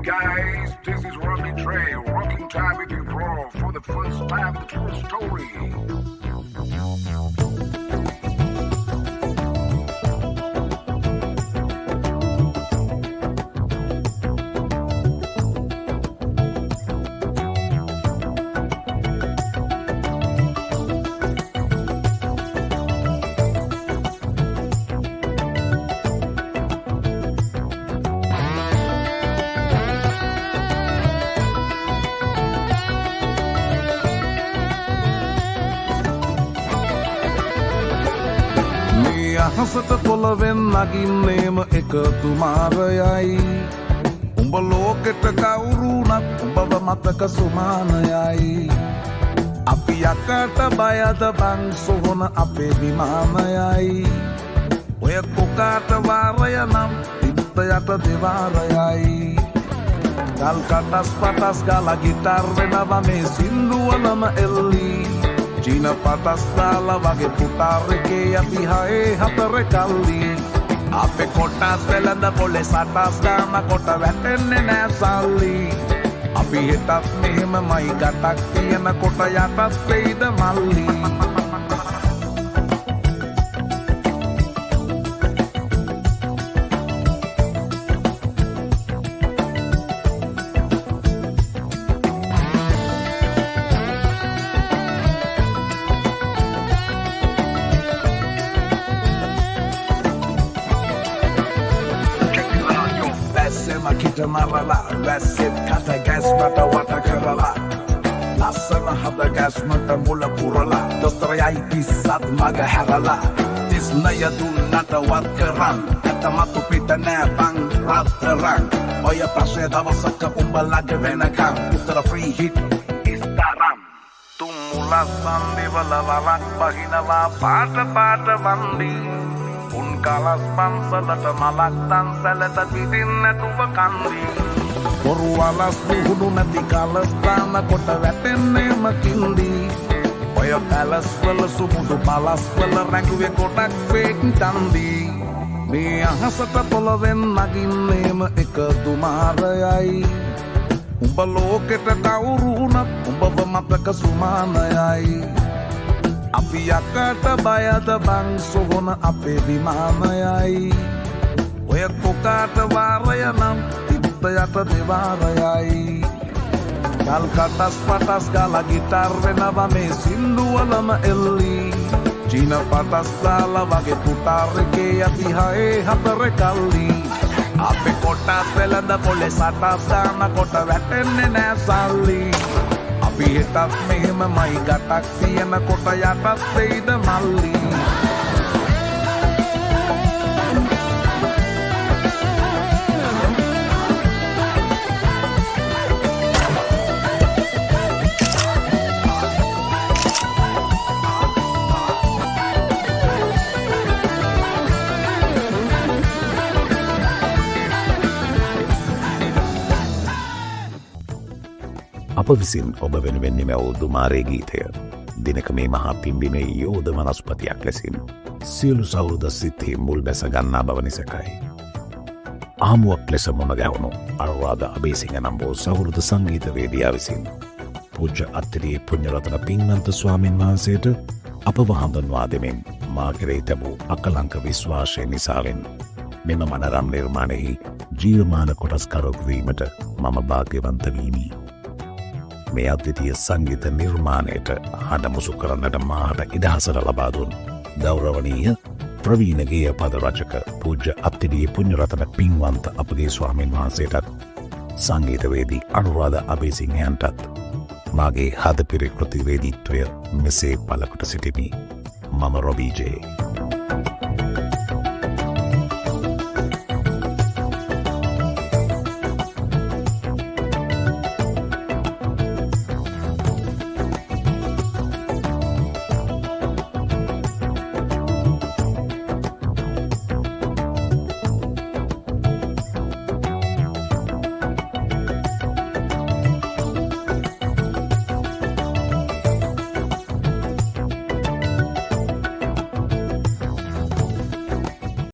guys, this is Rocky Trey, rocking time with you, bro, for the first time, the true story. අහසට පොළවෙන් නගින්නේම එකතු මාරයයි උඹ ලෝකෙට කවුරුනත් උඹව මතක සුමානයයි අපි යකට බයද බං සොහොන අපේ විමානයයි ඔය කොකාට වාරය නම් තිබ්බ යට දෙවාරයයි ගල් කටස් පටස් ගාලා ගිටාර් වෙනවා මේ සින්දුවලම එල්ලී චීන පටස් දාලා වගේ පුටාරකේ යති හයේ හතර කල්ලි අපේ කොටස් වෙලඳ පොලේ සටස් ගාන කොට වැටෙන්නේ නෑ සල්ලි අපි හිතත් මෙහෙමමයි ගටක් තියෙන කොට යටත් වෙයිද මල්ලි kita marala වැස්සෙත් කට ගැස් මට වට කරලා ලස්සන හද ගැස් මට මුල පුරලා දොස්තරයයි පිස්සත් මග හැරලා තිස්නය දුන්නට වත් කරන් ඇත මතු පිට නෑ බං රත්තරන් ඔය ප්‍රශ්නය දවසක උඹලගේ වෙනකම් උත්තර ෆ්‍රී හිට් ඉස්තරම් තුම්මුල සම්දිවල වරක් බහිනවා පාට පාට වන්දී උන් කලස් පන්සලට මලක් තන්සලට පිටින් නැතුව කන්දී බොරු වලස් විහුණු නැති කලස් දාන කොට වැටෙන්නේම කින්දී ඔය පැලස් වල සුමුදු පලස් වල රැඟුවේ කොටක් ෆේක් තන්දී මේ අහසට පොළවෙන් නගින්නේම එකතු මාරයයි උඹ ලෝකෙට කවුරුනත් උඹව මතක සුමානයයි අපි යකට බයද බං සොහොන අපේ විමානයයි ඔය කොකාට වාරය නම් තිබ්බ යට දෙවාරයයි ගල් කටස් පටස් ගාලා ගිටාර් වෙනවා මේ සින්දුවලම එල්ලී චීන පටස් දාලා වගේ පුටාරකේ යති හයේ හතර කල්ලි අපේ කොටස් වෙලඳ පොලේ සටස් දාන කොට වැටෙන්නේ නෑ සල්ලි අපි හිතත් මෙහෙමමයි ගටක් තියෙන කොට යටත් වෙයිද මල්ලි අප විසින් ඔබ වෙනුවෙන් නිමැවූ මාරේ ගීතය දිනක මේ මහා පිම්බීමේ යෝධ වනස්පතියක් ලෙසින් සියලු සෞහෘද සිත්හි මුල් බැස ගන්නා බව නිසැකයි. ආමුවක් ලෙස මුණ ගැහුණු අනුරාධ අබේසිංහ නම් වූ සෞහෘද සංගීතවේදියා විසින් පූජ්‍ය අත්තිරියේ පුණ්‍යරතන පින්වන්ත ස්වාමීන් වහන්සේට අපව හඳුන්වා දෙමින් මා කෙරෙහි තැබූ අකලංක විශ්වාසය නිසාවෙන් මෙම මනරම් නිර්මාණයෙහි ජීවමාන කොටස්කරුවෙකු වීමට මම භාග්‍යවන්ත වීමි. මේ අද්විතීය සංගීත නිර්මාණයට හඬමුසු කරන්නට මාහට ඉඩහසර ලබා දුන් ගෞරවනීය ප්‍රවීණ ගේය පද රචක පූජ්‍ය අත්තිරියේ පුණ්‍යරතන පින්වන්ත අපගේ ස්වාමීන් වහන්සේටත් සංගීතවේදී අනුරාධ අබේසිංහයන්ටත් මාගේ හදපිරි කෘතිවේදීත්වය මෙසේ පළකොට සිටිමි. මම රොබී ජේ.